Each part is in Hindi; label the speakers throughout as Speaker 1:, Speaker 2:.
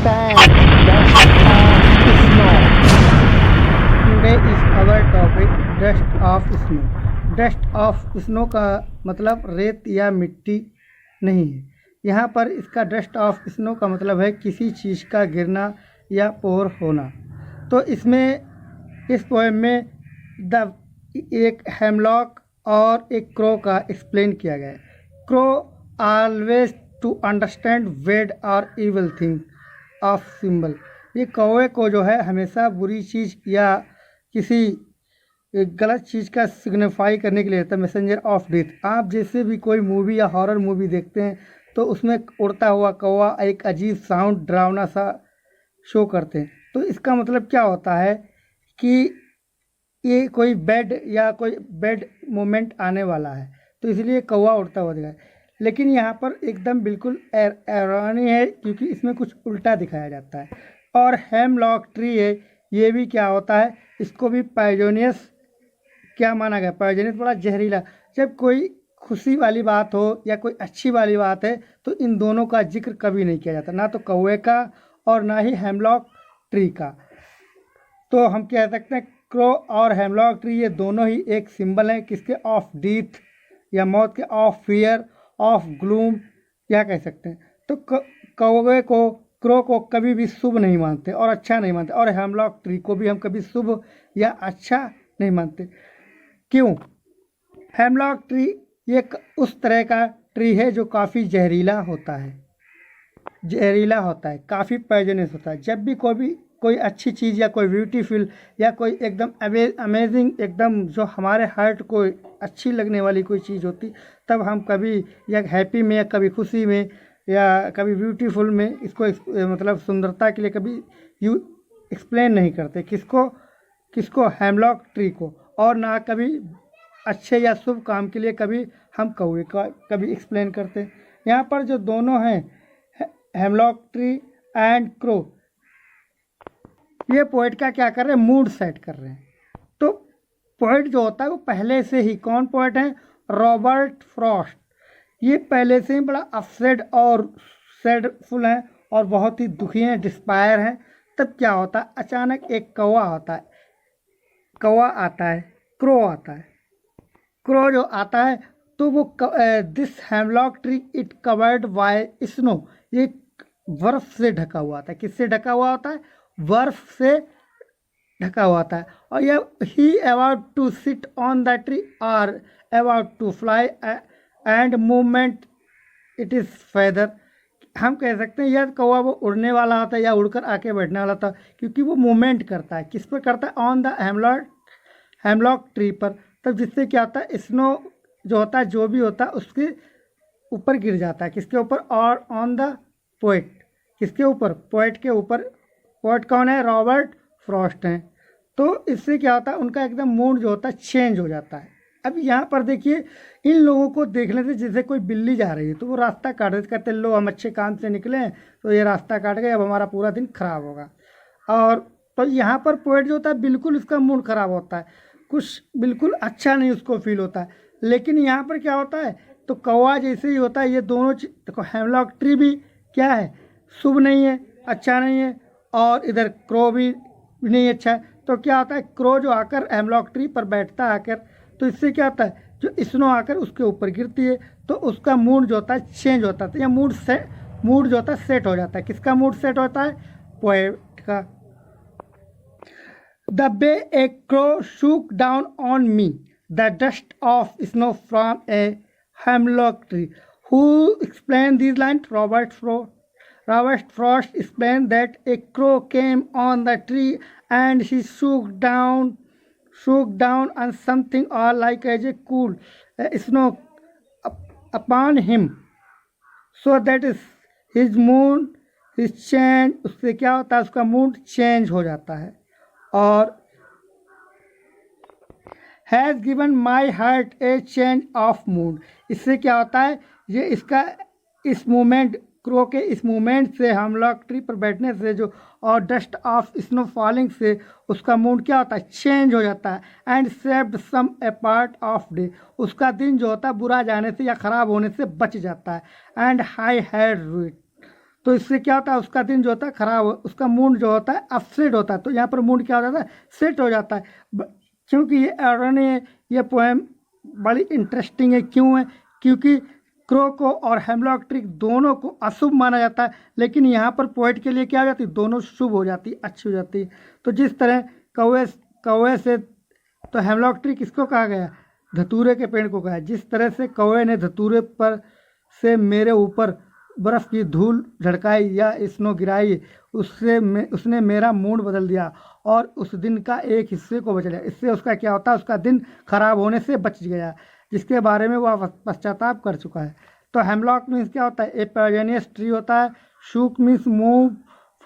Speaker 1: understand dust of snow. Today is our topic dust of snow. Dust of snow का मतलब रेत या मिट्टी नहीं है। यहाँ पर इसका डस्ट ऑफ स्नो का मतलब है किसी चीज़ का गिरना या पोर होना। तो इसमें इस पोएम में एक हेमलॉक और एक क्रो का एक्सप्लेन किया गया है। क्रो ऑलवेज टू अंडरस्टैंड वेड और इवल थिंग ऑफ सिंबल। ये कौवे को जो है हमेशा बुरी चीज़ या किसी एक गलत चीज़ का सिग्निफाई करने के लिए रहता है। Messenger of death. आप जैसे भी कोई मूवी या हॉरर मूवी देखते हैं तो उसमें उड़ता हुआ कौवा एक अजीब साउंड डरावना सा शो करते हैं। तो इसका मतलब क्या होता है कि ये कोई बैड मोमेंट आने वाला है, तो इसलिए कौवा उड़ता हुआ दिखा है। लेकिन यहाँ पर एकदम बिल्कुल ऐरानी है, क्योंकि इसमें कुछ उल्टा दिखाया जाता है। और हेमलॉक ट्री है, ये भी क्या होता है, इसको भी पॉइजनस क्या माना गया। पॉइजनस बड़ा जहरीला। जब कोई खुशी वाली बात हो या कोई अच्छी वाली बात है तो इन दोनों का जिक्र कभी नहीं किया जाता, ना तो कौवे का और ना ही हेमलॉक ट्री का। तो हम कह सकते हैं क्रो और हेमलॉक ट्री ये दोनों ही एक सिंबल हैं किसके, ऑफ डेथ या मौत के, ऑफ फियर, ऑफ ग्लूम या कह सकते हैं। तो कौवे को, क्रो को कभी भी शुभ नहीं मानते और अच्छा नहीं मानते, और हेमलॉक ट्री को भी हम कभी शुभ या अच्छा नहीं मानते। क्यों? हेमलॉक ट्री ये उस तरह का ट्री है जो काफ़ी जहरीला होता है, काफ़ी पॉइजनस होता है। जब भी कोई अच्छी चीज़ या कोई ब्यूटीफुल या कोई एकदम अमेजिंग, एकदम जो हमारे हार्ट को अच्छी लगने वाली कोई चीज़ होती, तब हम कभी या हैप्पी में या कभी खुशी में या कभी ब्यूटीफुल में इसको मतलब सुंदरता के लिए कभी एक्सप्लेन नहीं करते। किसको? हेमलॉक ट्री को। और ना कभी अच्छे या शुभ काम के लिए कभी हम कौवे का कभी एक्सप्लेन करते हैं। यहाँ पर जो दोनों हैं हेमलॉक ट्री एंड क्रो, ये पोएट का क्या कर रहे हैं, मूड सेट कर रहे हैं। तो पोएट जो होता है वो पहले से ही, कौन पोएट हैं, रॉबर्ट फ्रॉस्ट, ये पहले से ही बड़ा अपसेट और सैडफुल हैं और बहुत ही दुखी हैं, डिस्पायर हैं। तब क्या होता है, अचानक एक कौवा आता है, क्रो आता है। क्रो जो आता है तो वो this hemlock tree it covered by snow, ये बर्फ से ढका हुआ था। किससे ढका हुआ होता है? बर्फ से ढका हुआ था। और ये ही about to sit on the tree और about to fly and movement it is feather. हम कह सकते हैं यह कौवा वो उड़ने वाला होता है या उड़कर आके बैठने वाला था, क्योंकि वो मूवमेंट करता है। किस पर करता है? ऑन द हेमलॉक ट्री पर। तब जिससे क्या होता है, स्नो जो होता है, जो भी होता है उसके ऊपर गिर जाता है। किसके ऊपर? और ऑन द पोएट। किसके ऊपर? पोएट के ऊपर। पोएट कौन है? रॉबर्ट फ्रॉस्ट हैं। तो इससे क्या होता है, उनका एकदम मूड जो होता है चेंज हो जाता है। अब यहाँ पर देखिए, इन लोगों को देखने से जैसे कोई बिल्ली जा रही है तो वो रास्ता काट देते, कहते लो हम अच्छे काम से निकले हैं तो ये रास्ता काट गए, अब हमारा पूरा दिन खराब होगा। और तो यहाँ पर पोएट जो होता है बिल्कुल उसका मूड खराब होता है, कुछ बिल्कुल अच्छा नहीं उसको फील होता है। लेकिन यहाँ पर क्या होता है, तो कौवा जैसे ही होता है, ये दोनों देखो हेमलॉक ट्री भी क्या है, शुभ नहीं है, अच्छा नहीं है, और इधर क्रो भी नहीं अच्छा है। तो क्या होता है, क्रो जो आकर हेमलॉक ट्री पर बैठता है आकर, तो इससे क्या होता है, जो स्नो आकर उसके ऊपर गिरती है तो उसका मूड जो होता है चेंज होता है, या मूड जो होता है सेट हो जाता है। किसका मूड सेट होता है? पोएट का। The way a crow shook down on me, the dust of snow from a hemlock tree. Who explained these lines? Robert Frost explained that a crow came on the tree and he shook down on something or like as a cool snow upon him. So that is his mood, his change. उससे क्या होता है, उसका मूड चेंज हो जाता है। और has given my heart A change of mood, इससे क्या होता है, ये इसका इस मूवमेंट, क्रो के इस मूवमेंट से, हेमलॉक ट्री पर बैठने से जो, और डस्ट ऑफ स्नो फॉलिंग से उसका मूड क्या होता है, चेंज हो जाता है। And saved some a part of day, उसका दिन जो होता है बुरा जाने से या ख़राब होने से बच जाता है। एंड हाई हैड रूट, तो इससे क्या होता है, उसका दिन जो होता है खराब, उसका मूड जो होता है अपसेट होता है। तो यहाँ पर मूड क्या हो जाता है, सेट हो जाता है। क्योंकि ये एरन है, ये पोएम बड़ी इंटरेस्टिंग है। क्यों है, क्योंकि क्रो को और हेमलॉक ट्री दोनों को अशुभ माना जाता है, लेकिन यहाँ पर पोएट के लिए क्या हो जाती है, दोनों शुभ हो जाती, अच्छी हो जाती है। तो जिस तरह कौवे से, तो हेमलॉक ट्री किसको कहा गया, धतूरे के पेड़ को कहा है। जिस तरह से कौवे ने धतूरे पर से मेरे ऊपर बर्फ़ की धूल झड़काई या स्नो गिराई, उसने मेरा मूड बदल दिया और उस दिन का एक हिस्से को बच लिया। इससे उसका क्या होता है, उसका दिन खराब होने से बच गया, जिसके बारे में वह पश्चाताप कर चुका है। तो हेमलॉक मीन्स क्या होता है, ए पॉइजनियस ट्री होता है। Shook means move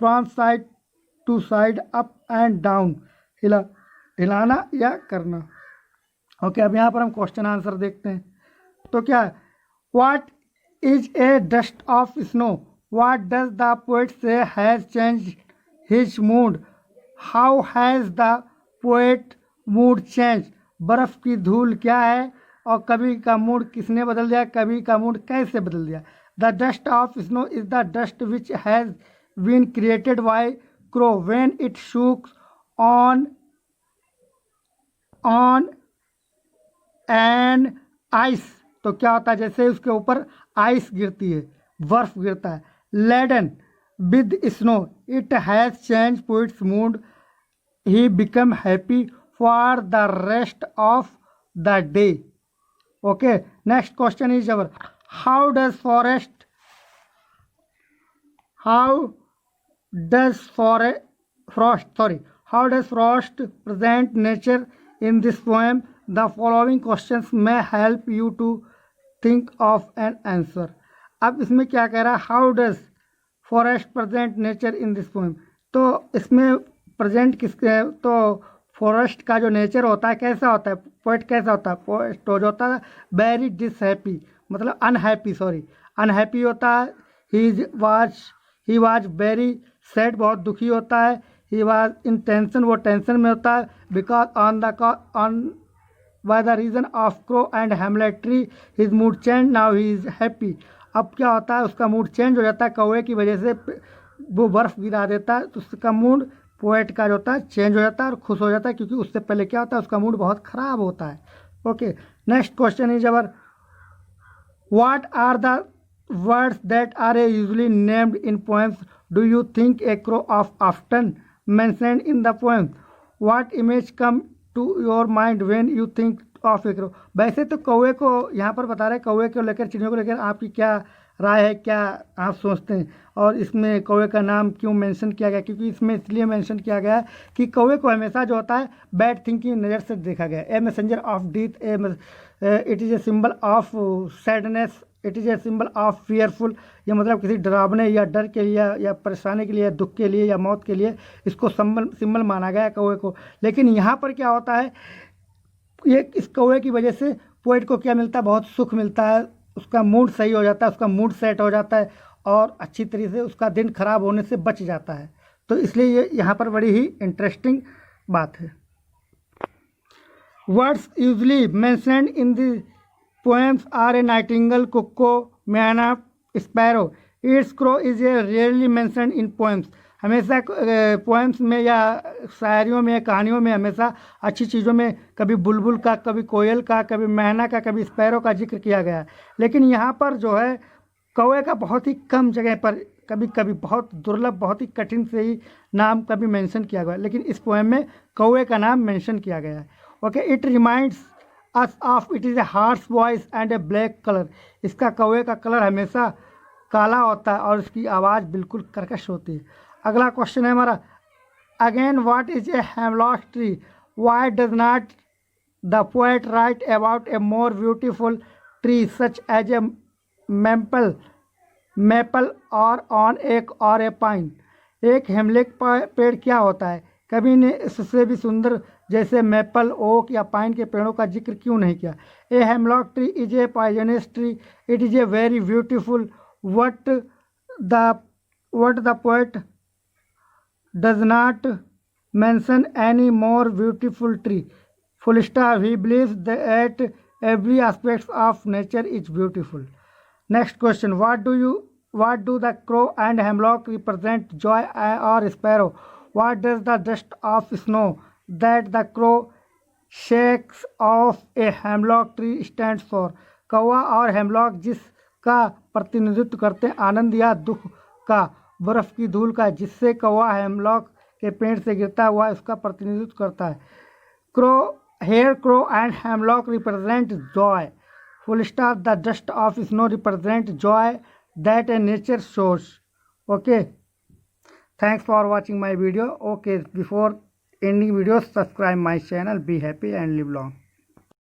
Speaker 1: from side to side, up and down, हिलाना या करना। ओके, अब यहाँ पर हम क्वेश्चन आंसर देखते हैं। तो क्या है, what is a dust of snow, what does the poet say has changed his mood, how has the poet mood change, बर्फ की धूल क्या है और कवि का मूड किसने बदल दिया, कवि का मूड कैसे बदल दिया। The dust of snow is the dust which has been created by crow when it shooks on and ice. तो क्या होता है, जैसे उसके ऊपर आइस गिरती है, बर्फ गिरता है। Laden with snow it has change poet's mood, he become happy for the rest of the day. Okay, next question is our, how does frost present nature in this poem? The following questions may help you to think of an answer. अब इसमें क्या कह रहा है, how does forest present nature in this poem. तो इसमें प्रेजेंट किसके, तो फॉरेस्ट का जो नेचर होता है कैसा होता है, पोएट कैसा होता है, पोएट जो होता है वेरी डिसहैप्पी, मतलब अनहैप्पी होता है। ही वाज वेरी सैड, बहुत दुखी होता है। ही वाज इन टेंशन, वो टेंशन में होता है। Because on by the reason of crow and hemlock tree his mood change, now he is happy. अब क्या होता है, उसका मूड चेंज हो जाता है, कौवे की वजह से वो बर्फ़ गिरा देता है, तो उसका मूड पोएट का जो होता है चेंज हो जाता है और खुश हो जाता है, क्योंकि उससे पहले क्या होता है, उसका मूड बहुत ख़राब होता है। Okay, next question is our, what are the words that are usually named in poems? Do you think a crow of often mentioned in the poem? What image come to your mind when you think of a crow? वैसे तो कौवे को यहाँ पर बता रहे हैं, कौवे को लेकर, चिड़ियों को लेकर आपकी क्या राय है, क्या आप सोचते हैं, और इसमें कौवे का नाम क्यों मेंशन किया गया? क्योंकि इसमें इसलिए मेंशन किया गया है कि कौवे को हमेशा जो होता है बैड थिंकिंग नज़र से देखा गया। ए messenger of death, it is a symbol of sadness, it is a symbol of fearful. ये मतलब किसी डरावने या डर के लिए या परेशानी के लिए, दुख के लिए या मौत के लिए इसको सिंबल माना गया है कौवे को। लेकिन यहाँ पर क्या होता है, ये इस कौवे की वजह से पोएट को क्या मिलता है, बहुत सुख मिलता है, उसका मूड सही हो जाता है, उसका मूड सेट हो जाता है और अच्छी तरीके से उसका दिन खराब होने से बच जाता है। तो इसलिए ये यहाँ पर बड़ी ही इंटरेस्टिंग बात है। Words usually mentioned in the poems are a nightingale, cuckoo, मैना, sparrow. Its crow is a rarely mentioned in poems. हमेशा पोएम्स में या शायरियों में, कहानियों में हमेशा अच्छी चीज़ों में कभी बुलबुल का, कभी कोयल का, कभी मैना का, कभी स्पैरो का जिक्र किया गया है। लेकिन यहाँ पर जो है कौवे का बहुत ही कम जगह पर, कभी कभी बहुत दुर्लभ, बहुत ही कठिन से ही नाम कभी मेंशन किया गया, लेकिन इस पोएम में कौवे का नाम मेंशन किया गया है। Okay, it reminds us of, it is a harsh voice and A black colour. इसका कौवे का कलर हमेशा काला होता है और इसकी आवाज़ बिल्कुल कर्कश होती है। अगला क्वेश्चन है हमारा, again what is a hemlock tree, why does not the poet write about a more beautiful tree such as a maple or an oak or A pine. एक हेमलेक पेड़ क्या होता है, कभी ने इससे भी सुंदर जैसे मैपल, ओक या पाइन के पेड़ों का जिक्र क्यों नहीं किया। ए hemlock tree is a poisonous tree, it is a very beautiful, what the poet does not mention any more beautiful tree. Full stop. He believes that every aspect of nature is beautiful. Next question. What do you what do the crow and hemlock represent? Joy or sparrow? What does the dust of snow that the crow shakes off a hemlock tree stands for? कौवा और हेमलॉक जिसका प्रतिनिधित्व करते हैं आनंद या दुख का, बर्फ की धूल का जिससे कौवा हेमलॉक के पेड़ से गिरता है वह उसका प्रतिनिधित्व करता है। Crow here crow and hemlock represent joy, full stop. The dust of snow represent joy that a nature shows. Okay, thanks for watching my video. Okay, before ending video, subscribe my channel. Be happy and live long.